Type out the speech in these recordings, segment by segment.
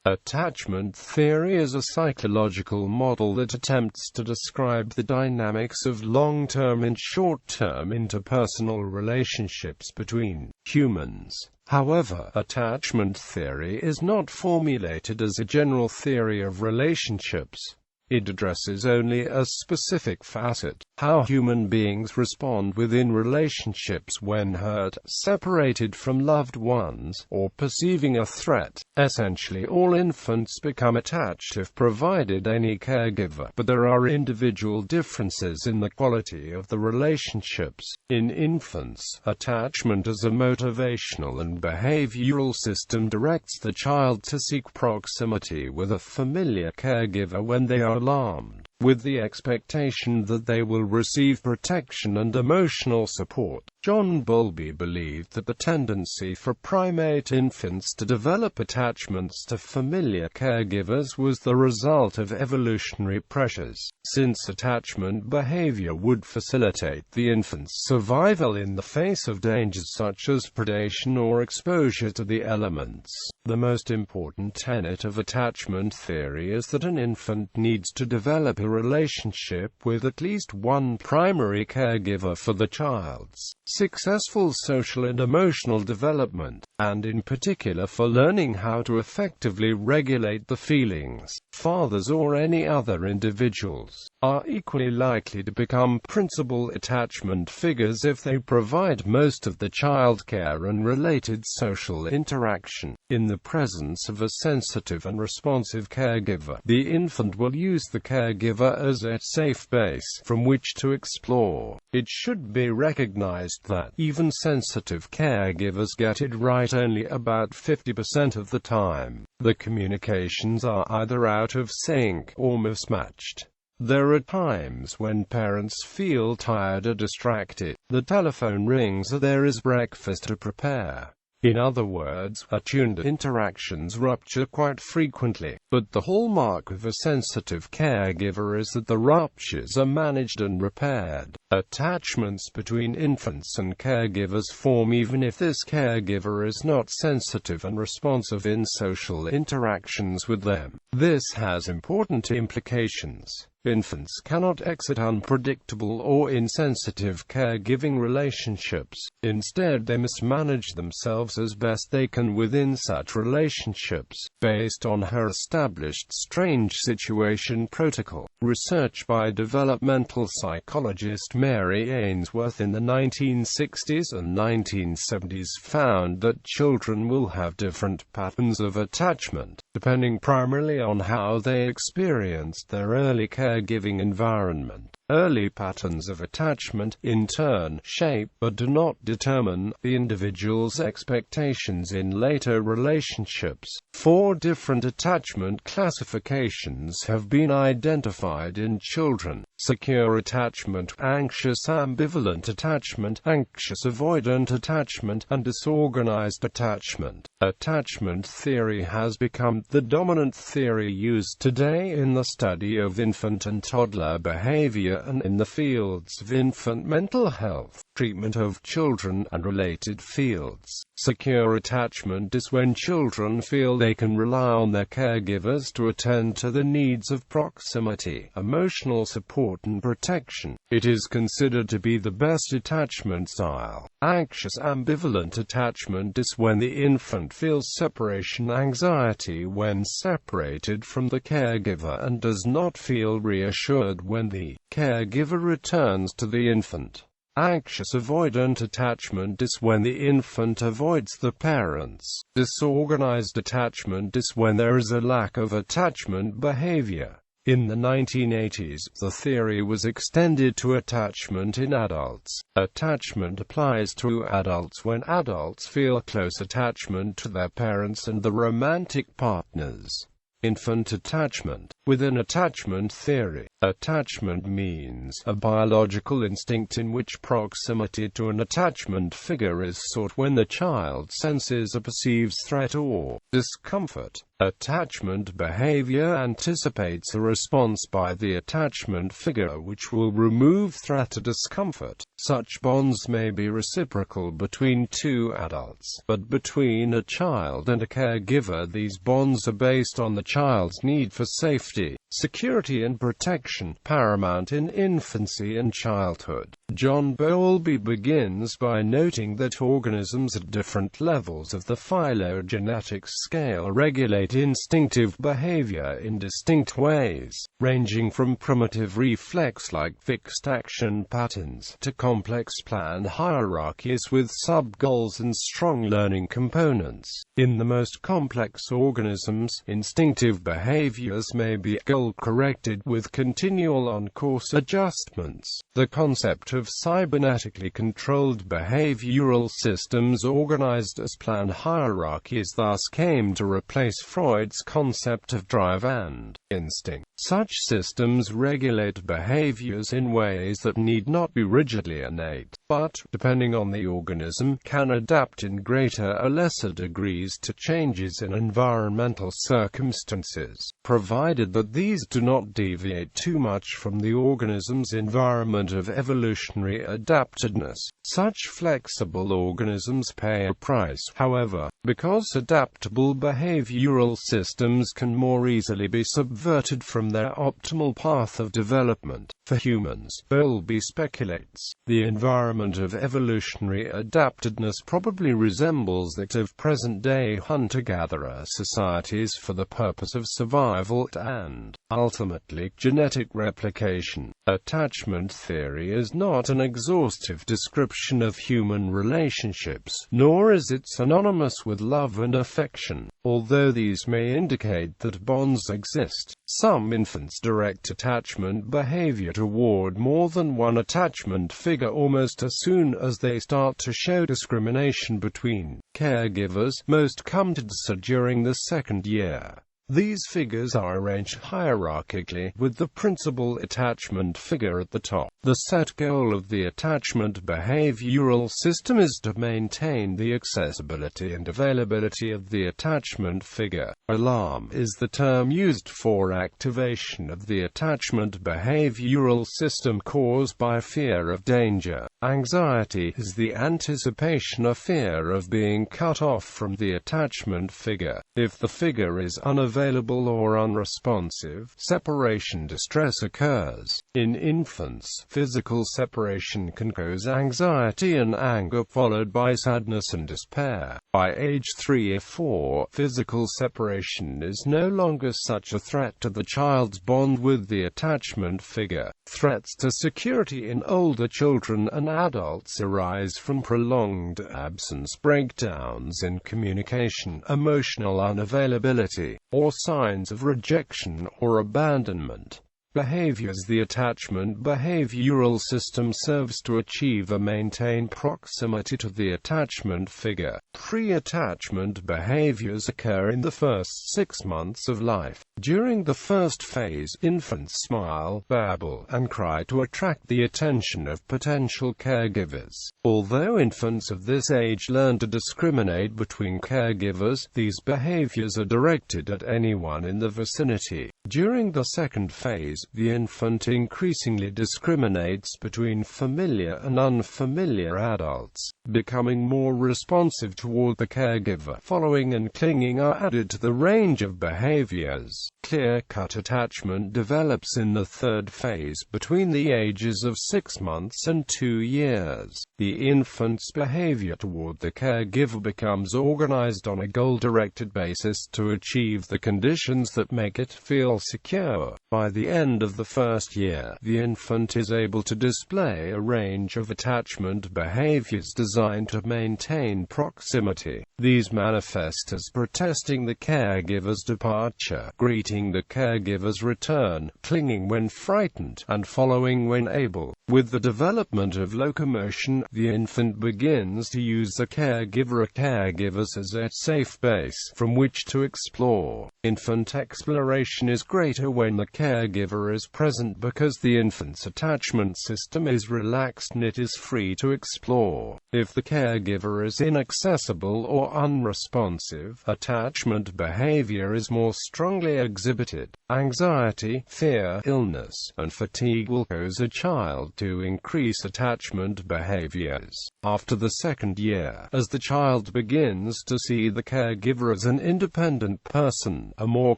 Attachment theory is a psychological model that attempts to describe the dynamics of long-term and short-term interpersonal relationships between humans. However, attachment theory is not formulated as a general theory of relationships. It addresses only a specific facet: how human beings respond within relationships when hurt, separated from loved ones, or perceiving a threat. Essentially, all infants become attached if provided any caregiver, but there are individual differences in the quality of the relationships. In infants, attachment as a motivational and behavioral system directs the child to seek proximity with a familiar caregiver when they are alarmed, with the expectation that they will receive protection and emotional support. John Bowlby believed that the tendency for primate infants to develop attachments to familiar caregivers was the result of evolutionary pressures, since attachment behavior would facilitate the infant's survival in the face of dangers such as predation or exposure to the elements. The most important tenet of attachment theory is that an infant needs to develop a relationship with at least one primary caregiver for the child's successful social and emotional development, and in particular for learning how to effectively regulate the feelings. Fathers or any other individuals are equally likely to become principal attachment figures if they provide most of the childcare and related social interaction. In the presence of a sensitive and responsive caregiver, the infant will use the caregiver as a safe base from which to explore. It should be recognized that even sensitive caregivers get it right only about 50% of the time. The communications are either out of sync or mismatched. There are times when parents feel tired or distracted. The telephone rings or there is breakfast to prepare. In other words, attuned interactions rupture quite frequently, but the hallmark of a sensitive caregiver is that the ruptures are managed and repaired. Attachments between infants and caregivers form even if this caregiver is not sensitive and responsive in social interactions with them. This has important implications. Infants cannot exit unpredictable or insensitive caregiving relationships. Instead, they must manage themselves as best they can within such relationships, based on her established strange situation protocol. Research by developmental psychologist Mary Ainsworth in the 1960s and 1970s found that children will have different patterns of attachment, depending primarily on how they experienced their early caregiving environment. Early patterns of attachment, in turn, shape but do not determine the individual's expectations in later relationships. 4 different attachment classifications have been identified in children: secure attachment, anxious ambivalent attachment, anxious avoidant attachment, and disorganized attachment. Attachment theory has become the dominant theory used today in the study of infant and toddler behavior and in the fields of infant mental health, treatment of children, and related fields. Secure attachment is when children feel they can rely on their caregivers to attend to the needs of proximity, emotional support and protection. It is considered to be the best attachment style. Anxious ambivalent attachment is when the infant feels separation anxiety when separated from the caregiver and does not feel reassured when the caregiver returns to the infant. Anxious avoidant attachment is when the infant avoids the parents. Disorganized attachment is when there is a lack of attachment behavior. In the 1980s, the theory was extended to attachment in adults. Attachment applies to adults when adults feel close attachment to their parents and the romantic partners. Infant attachment. Within attachment theory, attachment means a biological instinct in which proximity to an attachment figure is sought when the child senses or perceives threat or discomfort. Attachment behavior anticipates a response by the attachment figure which will remove threat or discomfort. Such bonds may be reciprocal between two adults, but between a child and a caregiver these bonds are based on the child's need for safety, security and protection, paramount in infancy and childhood. John Bowlby begins by noting that organisms at different levels of the phylogenetic scale regulate instinctive behavior in distinct ways, ranging from primitive reflex-like fixed action patterns to complex plan hierarchies with sub-goals and strong learning components. In the most complex organisms, instinctive behaviors may be goal-corrected with continual on-course adjustments. The concept of cybernetically controlled behavioral systems organized as plan hierarchies thus came to replace Freud's concept of drive and instinct. Such systems regulate behaviors in ways that need not be rigidly innate, but, depending on the organism, can adapt in greater or lesser degrees to changes in environmental circumstances, provided that these do not deviate too much from the organism's environment of evolutionary adaptedness. Such flexible organisms pay a price, however, because adaptable behavioral systems can more easily be subverted from their optimal path of development. For humans, Bowlby speculates, the environment of evolutionary adaptedness probably resembles that of present-day hunter-gatherer societies for the purpose of survival and, ultimately, genetic replication. Attachment theory is not an exhaustive description of human relationships, nor is it synonymous with love and affection, although these may indicate that bonds exist. Some infants direct attachment behavior toward more than one attachment figure almost as soon as they start to show discrimination between caregivers. Most come to DSA during the second year. These figures are arranged hierarchically, with the principal attachment figure at the top. The set goal of the attachment behavioral system is to maintain the accessibility and availability of the attachment figure. Alarm is the term used for activation of the attachment behavioral system caused by fear of danger. Anxiety is the anticipation or fear of being cut off from the attachment figure. If the figure is unavailable or unresponsive, separation distress occurs. In infants, physical separation can cause anxiety and anger followed by sadness and despair. By age 3 or 4, physical separation is no longer such a threat to the child's bond with the attachment figure. Threats to security in older children and adults arise from prolonged absence, breakdowns in communication, emotional unavailability, or signs of rejection or abandonment. Behaviors. The attachment behavioral system serves to achieve or maintain proximity to the attachment figure. Pre-attachment behaviors occur in the first 6 months of life. During the first phase, infants smile, babble, and cry to attract the attention of potential caregivers. Although infants of this age learn to discriminate between caregivers, these behaviors are directed at anyone in the vicinity. During the second phase, the infant increasingly discriminates between familiar and unfamiliar adults. Becoming more responsive toward the caregiver, following and clinging are added to the range of behaviors. Clear-cut attachment develops in the third phase, between the ages of 6 months and 2 years. The infant's behavior toward the caregiver becomes organized on a goal-directed basis to achieve the conditions that make it feel secure. By the end of the first year, the infant is able to display a range of attachment behaviors designed to maintain proximity. These manifest as protesting the caregiver's departure, greeting the caregiver's return, clinging when frightened, and following when able. With the development of locomotion, the infant begins to use the caregiver or caregivers as a safe base from which to explore. Infant exploration is greater when the caregiver is present because the infant's attachment system is relaxed and it is free to explore. If the caregiver is inaccessible or unresponsive, attachment behavior is more strongly exhibited. Anxiety, fear, illness, and fatigue will cause a child to increase attachment behaviors. After the second year, as the child begins to see the caregiver as an independent person, a more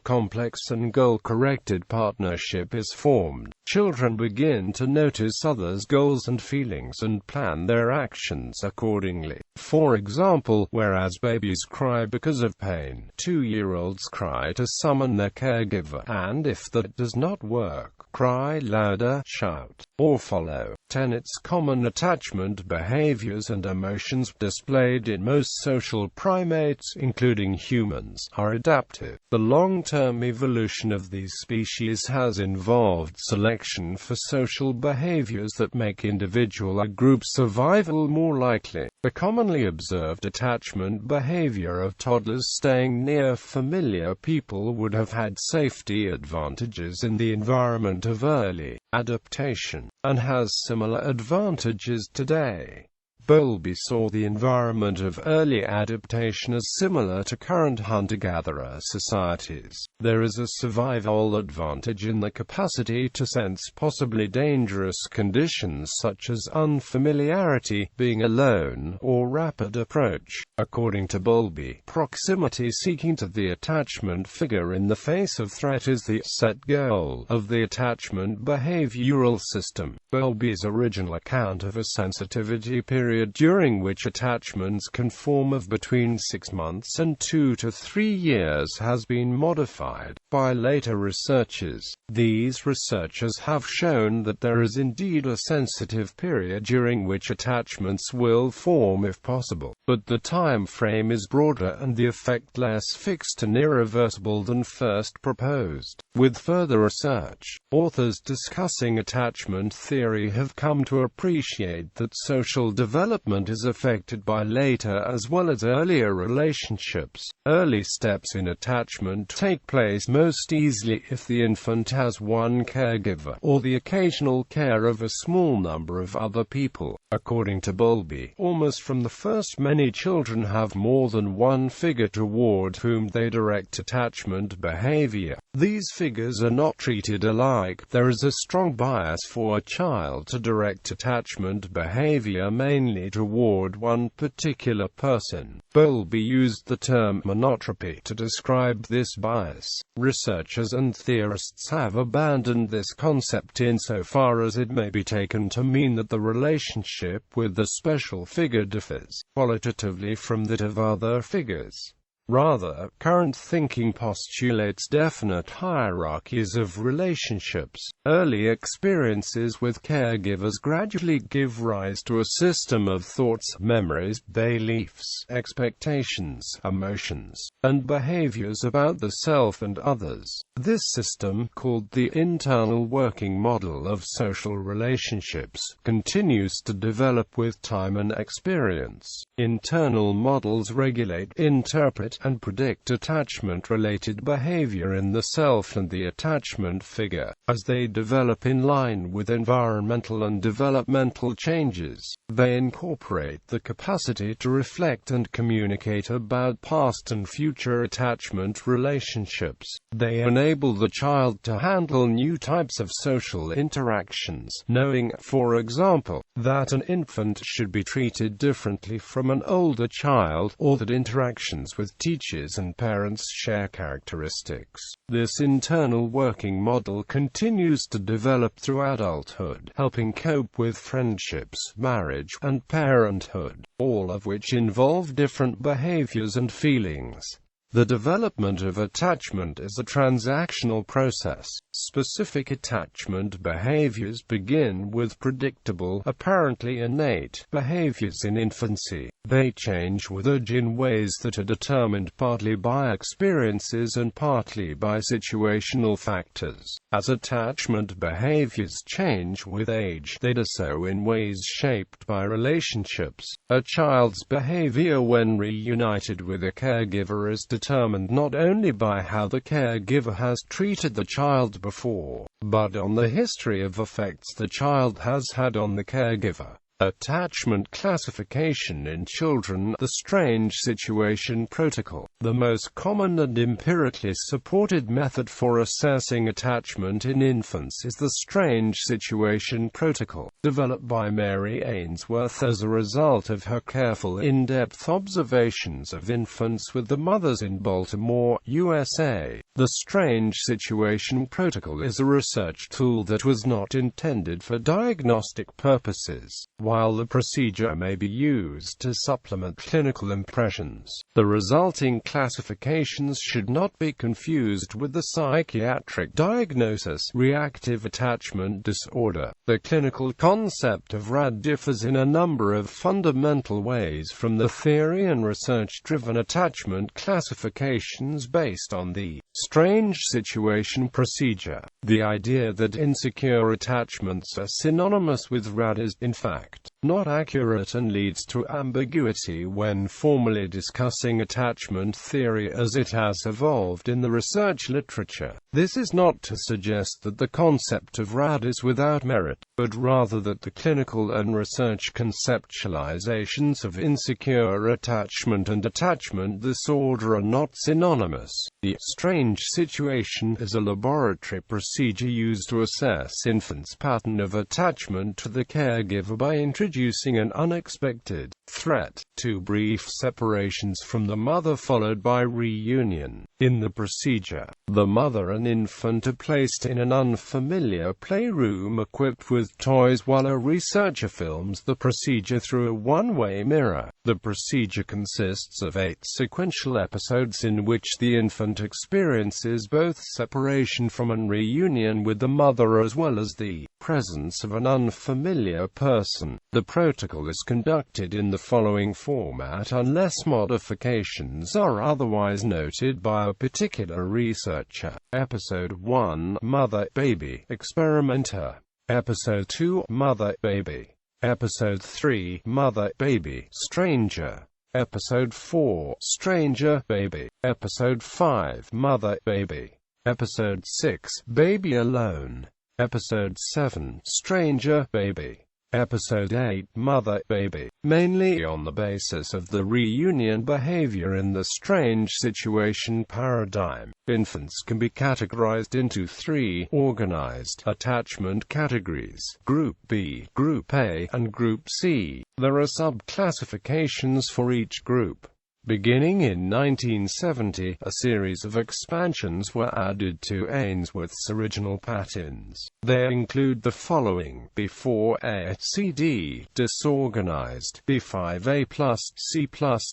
complex and goal-corrected partnership is formed. Children begin to notice others' goals and feelings and plan their actions accordingly. For example, whereas babies cry because of pain, 2-year-olds cry to summon their caregiver, and if that does not work, cry louder, shout, or follow. 10. Its common attachment behaviors and emotions displayed in most social primates, including humans, are adaptive. The long-term evolution of these species has involved selection for social behaviors that make individual or group survival more likely. The commonly observed attachment behavior of toddlers staying near familiar people would have had safety advantages in the environment of early adaptation, and has similar advantages today. Bowlby saw the environment of early adaptation as similar to current hunter-gatherer societies. There is a survival advantage in the capacity to sense possibly dangerous conditions such as unfamiliarity, being alone, or rapid approach. According to Bowlby, proximity seeking to the attachment figure in the face of threat is the set goal of the attachment behavioral system. Bowlby's original account of a sensitivity period during which attachments can form of between 6 months and 2 to 3 years has been modified by later researchers. These researchers have shown that there is indeed a sensitive period during which attachments will form if possible, but the time frame is broader and the effect less fixed and irreversible than first proposed. With further research, authors discussing attachment theory have come to appreciate that social development is affected by later as well as earlier relationships. Early steps in attachment take place most easily if the infant has one caregiver, or the occasional care of a small number of other people. According to Bowlby, almost from the first, many children have more than one figure toward whom they direct attachment behavior. These figures are not treated alike. There is a strong bias for a child to direct attachment behavior mainly toward one particular person. Bowlby used the term monotropy to describe this bias. Researchers and theorists have abandoned this concept insofar as it may be taken to mean that the relationship with the special figure differs qualitatively from that of other figures. Rather, current thinking postulates definite hierarchies of relationships. Early experiences with caregivers gradually give rise to a system of thoughts, memories, beliefs, expectations, emotions, and behaviors about the self and others. This system, called the internal working model of social relationships, continues to develop with time and experience. Internal models regulate, interpret, and predict attachment-related behavior in the self and the attachment figure, as they develop in line with environmental and developmental changes. They incorporate the capacity to reflect and communicate about past and future attachment relationships. They enable the child to handle new types of social interactions, knowing, for example, that an infant should be treated differently from an older child, or that interactions with teachers and parents share characteristics. This internal working model continues to develop through adulthood, helping cope with friendships, marriage, and parenthood, all of which involve different behaviors and feelings. The development of attachment is a transactional process. Specific attachment behaviors begin with predictable, apparently innate, behaviors in infancy. They change with age in ways that are determined partly by experiences and partly by situational factors. As attachment behaviors change with age, they do so in ways shaped by relationships. A child's behavior when reunited with a caregiver is determined not only by how the caregiver has treated the child before, but on the history of effects the child has had on the caregiver. Attachment classification in children. The strange situation protocol. The most common and empirically supported method for assessing attachment in infants is the strange situation protocol, developed by Mary Ainsworth as a result of her careful, in-depth observations of infants with the mothers in Baltimore, USA. The strange situation protocol is a research tool that was not intended for diagnostic purposes. While the procedure may be used to supplement clinical impressions, the resulting classifications should not be confused with the psychiatric diagnosis, reactive attachment disorder. The clinical concept of RAD differs in a number of fundamental ways from the theory and research-driven attachment classifications based on the strange situation procedure. The idea that insecure attachments are synonymous with RAD is, in fact, not accurate and leads to ambiguity when formally discussing attachment theory as it has evolved in the research literature. This is not to suggest that the concept of RAD is without merit, but rather that the clinical and research conceptualizations of insecure attachment and attachment disorder are not synonymous. The strange situation is a laboratory procedure used to assess infants' pattern of attachment to the caregiver by introducing an unexpected threat, two brief separations from the mother followed by reunion. In the procedure, the mother and infant are placed in an unfamiliar playroom equipped with toys while a researcher films the procedure through a one-way mirror. The procedure consists of 8 sequential episodes in which the infant experiences both separation from and reunion with the mother as well as the presence of an unfamiliar person. The protocol is conducted in the following format unless modifications are otherwise noted by a particular researcher. Episode 1 – Mother-Baby Experimenter. Episode 2 – Mother-Baby. Episode 3 – Mother-Baby Stranger. Episode 4 – Stranger-Baby. Episode 5 – Mother-Baby. Episode 6 – Baby Alone. Episode 7 – Stranger-Baby. Episode 8 – Mother-Baby. Mainly on the basis of the reunion behavior in the strange situation paradigm, infants can be categorized into 3 organized attachment categories: Group B, Group A, and Group C. There are sub-classifications for each group. Beginning in 1970, a series of expansions were added to Ainsworth's original patterns. They include the following: B4A, CD, disorganized, B5A+, C+,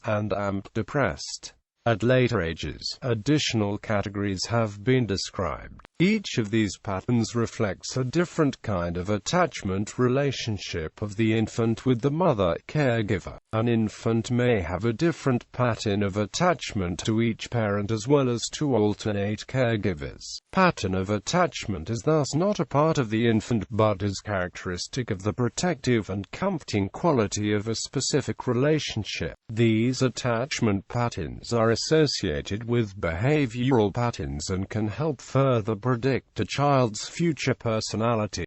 and AMP, depressed. At later ages, additional categories have been described. Each of these patterns reflects a different kind of attachment relationship of the infant with the mother caregiver. An infant may have a different pattern of attachment to each parent as well as to alternate caregivers. Pattern of attachment is thus not a part of the infant but is characteristic of the protective and comforting quality of a specific relationship. These attachment patterns are associated with behavioral patterns and can help further predict a child's future personality.